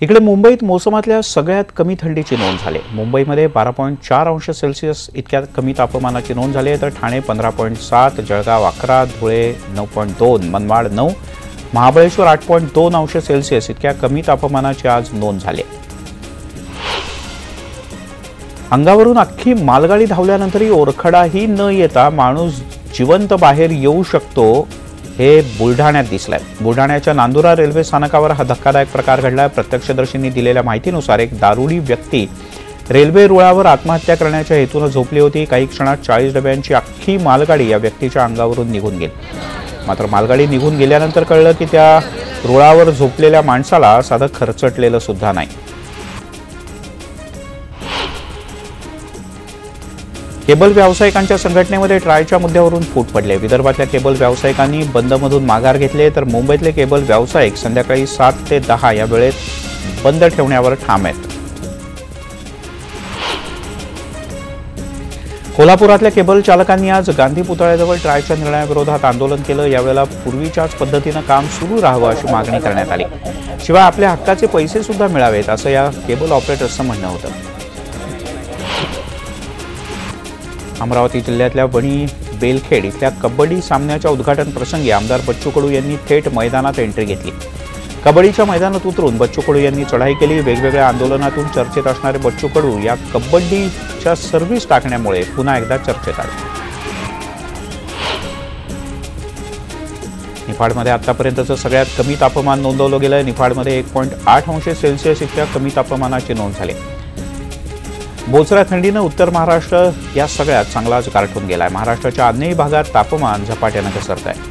इकडे मुंबईत मोसमातल्या सगळ्यात कमी थंडीची नोंद झाली। मुंबईमध्ये 12.4 अंश सेल्सिअस इतक्या कमी तापमानाची नोंद झाली तर ठाणे 15.7, जळगाव 11, धुळे 9.2, मनमाड 9, महाबळेश्वर 8.2 अंश सेल्सिअस इतक्या कमी तापमानाची आज नोंद झाली। अंगावरून अख्खी मालगाडी धावल्यानंतरही ओरखडाही न येता माणूस जिवंत बाहेर येऊ शकतो हे बुलढाण्यात दिसलंय। बुलढाण्याच्या नांदुरा रेल्वे स्थानकावर हा धक्कादायक प्रकार घडलाय। प्रत्यक्षदर्शींनी दिलेल्या माहितीनुसार एक दारुडी व्यक्ती रेल्वे रुळावर आत्महत्या करण्याच्या हेतूने झोपली होती। काही क्षणात 40 डब्यांची अख्खी मालगाडी या व्यक्तीच्या अंगावरून निघून गेली। मात्र मालगाडी निघून गेल्यानंतर कळलं की त्या रुळावर झोपलेल्या माणसाला साधं खरचटलेलं सुद्धा नाही। केबल व्यावसायिकांच्या संघटनेमध्ये ट्रायच्या मुद्द्यावरून फूट पडली। विदर्भातल्या केबल व्यावसायिकांनी बंदमधून माघार घेतली तर मुंबईतले केबल व्यावसायिक संध्याकाळी 7 ते 10 या वेळेत बंद ठेवण्यावर ठाम आहेत। कोल्हापुरातल्या केबल चालकांनी आज गांधी पुतळ्याजवळ ट्रायच्या निर्णयाविरोधात आंदोलन केलं। यावेळेला पूर्वीच्याच पद्धतीनं काम सुरू राहावं अशी मागणी करण्यात आली। शिवाय आपल्या हक्काचे पैसे सुद्धा मिळावेत असं या केबल ऑपरेटर्सचं म्हणणं होतं। अमरावती जिल्ह्यातल्या वणी बेलखेड इथल्या कबड्डी सामन्याच्या उद्घाटन प्रसंगी आमदार बच्चू कडू यांनी थेट मैदानात एंट्री घेतली। कबड्डीच्या मैदानात उतरून बच्चू कडू यांनी चढाई केली। वेगवेगळ्या आंदोलनातून चर्चेत असणारे बच्चू कडू या कबड्डीच्या सर्व्हिस टाकण्यामुळे पुन्हा एकदा चर्चेत आले। निफाडमध्ये आतापर्यंतचं सगळ्यात कमी तापमान नोंदवलं गेलं। निफाडमध्ये 1.8 अंश सेल्सिअस इतक्या कमी तापमानाची नोंद झाली। बोचऱ्या थंडीनं उत्तर महाराष्ट्र या सगळ्यात चांगलाच गारठून गेलाय। महाराष्ट्राच्या अन्यही भागात तापमान झपाट्यानं घसरत आहे।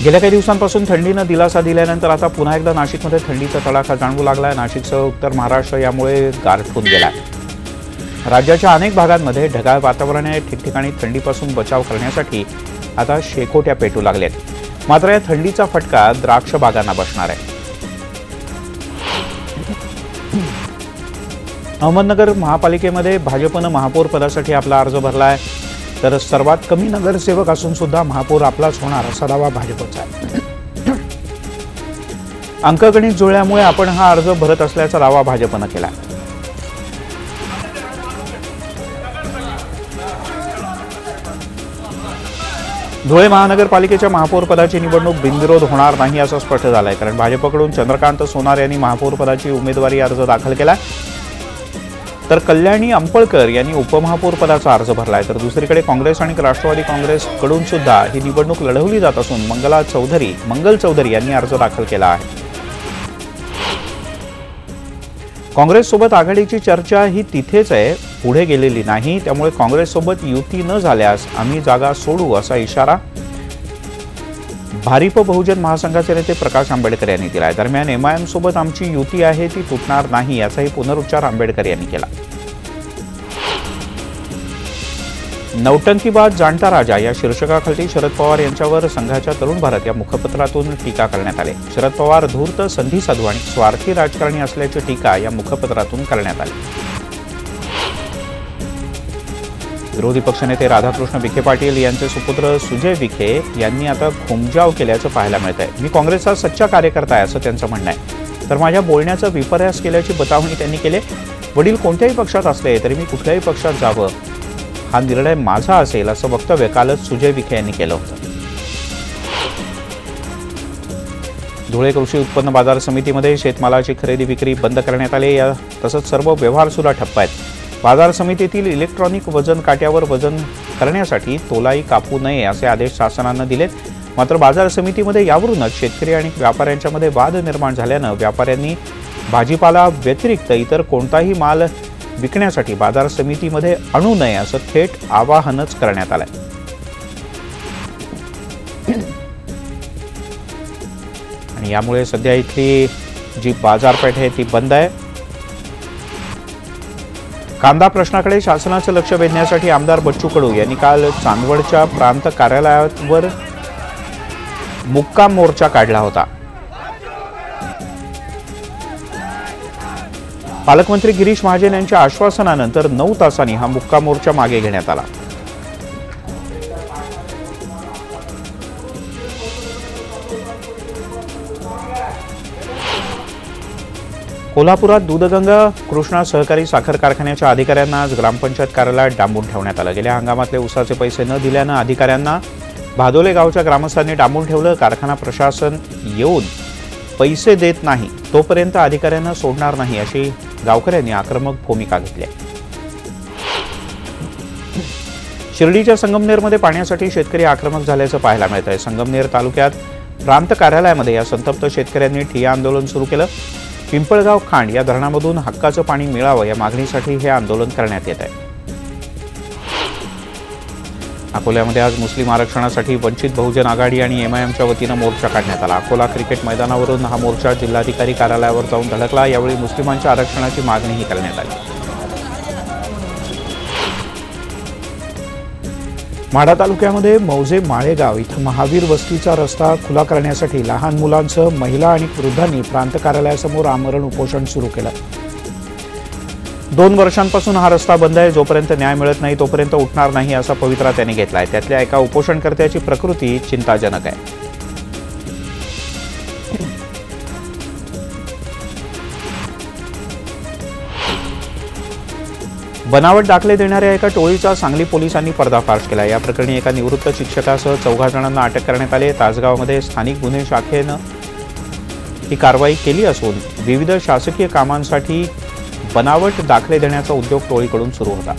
गेल्या काही दिवसांपासून थंडीनं दिलासा दिल्यानंतर आता पुन्हा एकदा नाशिकमध्ये थंडीचा तडाखा जाणवू लागलाय। नाशिकसह उत्तर महाराष्ट्र यामुळे गारठून गेलाय। राज्याच्या अनेक भागांमध्ये ढगाळ वातावरण आहे। ठिकठिकाणी थंडीपासून बचाव करण्यासाठी आता शेकोट्या पेटू लागल्यात। मात्र या थंडीचा फटका द्राक्ष बागांना बसणार आहे। अहमदनगर महापालिकेमध्ये भाजपनं महापौर पदासाठी आपला अर्ज भरलाय तर सर्वात कमी नगरसेवक असून सुद्धा महापौर आपलाच होणार असा दावा भाजपचा आहे। अंकगणित जुळल्यामुळे आपण हा अर्ज भरत असल्याचा दावा भाजपनं केला। धुळे महानगरपालिकेच्या महापौर पदाची निवडणूक बिनविरोध होणार नाही असं स्पष्ट झालंय। कारण भाजपकडून चंद्रकांत सोनार यांनी महापौर पदाची उमेदवारी अर्ज दाखल केला तर कल्याणी अंपळकर यांनी उपमहापौर पदाचा अर्ज भरलाय। तर दुसरीकडे काँग्रेस आणि राष्ट्रवादी काँग्रेसकडून सुद्धा ही निवडणूक लढवली जात असून मंगल चौधरी यांनी अर्ज दाखल केला आहे। काँग्रेससोबत आघाडीची चर्चा ही तिथेच आहे, पुढे गेलेली नाही। त्यामुळे काँग्रेससोबत युती न झाल्यास आम्ही जागा सोडू असा इशारा भारिप बहुजन महासंघाचे नेते प्रकाश आंबेडकर यांनी दिलाय। दरम्यान एमआयएम सोबत आमची युती आहे ती तुटणार नाही याचाही पुनरुच्चार आंबेडकर यांनी केला। नौटंकीबाज जाणता राजा या शीर्षकाखाली शरद पवार यांच्यावर संघाच्या तरुण भारत या मुखपत्रातून टीका करण्यात आली। शरद पवार धूर्त, संधी साधू आणि स्वार्थी राजकारणी असल्याची टीका या मुखपत्रातून करण्यात आली। विरोधी पक्षनेते राधाकृष्ण विखे पाटील यांचे सुपुत्र सुजय विखे यांनी आता घुमजाव केल्याचं पाहायला मिळतंय। मी काँग्रेसचा सच्चा कार्यकर्ता आहे असं त्यांचं म्हणणं आहे। तर माझ्या बोलण्याचा विपर्यास केल्याची बतावणी त्यांनी केली। वडील कोणत्याही पक्षात असले तरी मी कुठल्याही पक्षात जावं हा निर्णय माझा असेल असं वक्तव्य कालच सुजय विखे यांनी केलं होतं। धुळे कृषी उत्पन्न बाजार समितीमध्ये शेतमालाची खरेदी विक्री बंद करण्यात आली। तसंच सर्व व्यवहार सुद्धा ठप्प आहेत। बाजार समितीतील इलेक्ट्रॉनिक वजन काट्यावर वजन करण्यासाठी तोलाई कापू नये असे आदेश शासनानं दिलेत। मात्र बाजार समितीमध्ये यावरूनच शेतकरी आणि व्यापाऱ्यांच्यामध्ये वाद निर्माण झाल्यानं व्यापाऱ्यांनी भाजीपाला व्यतिरिक्त इतर कोणताही माल विकण्यासाठी बाजार समितीमध्ये आणू नये असं थेट आवाहनच करण्यात आलंय। आणि यामुळे सध्या इथली जी बाजारपेठ आहे ती बंद आहे। कांदा प्रश्नाकडे शासनाचं लक्ष वेधण्यासाठी आमदार बच्चू कडू यांनी काल चांदवडच्या प्रांत कार्यालयावर मुक्काम मोर्चा काढला होता। पालकमंत्री गिरीश महाजन यांच्या आश्वासनानंतर 9 तासांनी हा मुक्काम मोर्चा मागे घेण्यात आला। कोल्हापुरात दूधगंगा कृष्णा सहकारी साखर कारखान्याच्या अधिकाऱ्यांना आज ग्रामपंचायत कार्यालयात डांबून ठेवण्यात आलं। गेल्या हंगामातले उसाचे पैसे न दिल्यानं अधिकाऱ्यांना भादोले गावच्या ग्रामस्थांनी डांबून ठेवलं। कारखाना प्रशासन येऊन पैसे देत नाही तोपर्यंत अधिकाऱ्यांना सोडणार नाही अशी गावकऱ्यांनी आक्रमक भूमिका घेतली आहे। शिर्डीच्या संगमनेरमध्ये पाण्यासाठी शेतकरी आक्रमक झाल्याचं पाहायला मिळत आहे। संगमनेर तालुक्यात प्रांत कार्यालयामध्ये या संतप्त शेतकऱ्यांनी ठिय्या आंदोलन सुरू केलं। पिंपळगाव खांड या धरणामधून हक्काचं पाणी मिळावं या मागणीसाठी हे आंदोलन करण्यात येत आहे। अकोल्यामध्ये आज मुस्लिम आरक्षणासाठी वंचित बहुजन आघाडी आणि एमआयएमच्या वतीनं मोर्चा काढण्यात आला। अकोला क्रिकेट मैदानावरून हा मोर्चा जिल्हाधिकारी कार्यालयावर जाऊन धडकला। यावेळी मुस्लिमांच्या आरक्षणाची मागणीही करण्यात आली। माढा तालुक्यामध्ये मौजे माळेगाव इथं महावीर वस्तीचा रस्ता खुला करण्यासाठी लहान मुलांसह महिला आणि वृद्धांनी प्रांत कार्यालयासमोर आमरण उपोषण सुरू केलं। 2 वर्षांपासून हा रस्ता बंद आहे। जोपर्यंत न्याय मिळत नाही तोपर्यंत उठणार नाही असा पवित्रा त्यांनी घेतलाय। त्यातल्या एका उपोषणकर्त्याची प्रकृती चिंताजनक आहे। बनावट दाखले देणाऱ्या एका टोळीचा सांगली पोलिसांनी पर्दाफाश केला। या प्रकरणी एका निवृत्त शिक्षकासह 14 जणांना अटक करण्यात आली। तासगावमध्ये स्थानिक गुन्हे शाखेनं ही कारवाई केली असून विविध शासकीय कामांसाठी बनावट दाखले देण्याचा उद्योग टोळीकडून सुरू होता।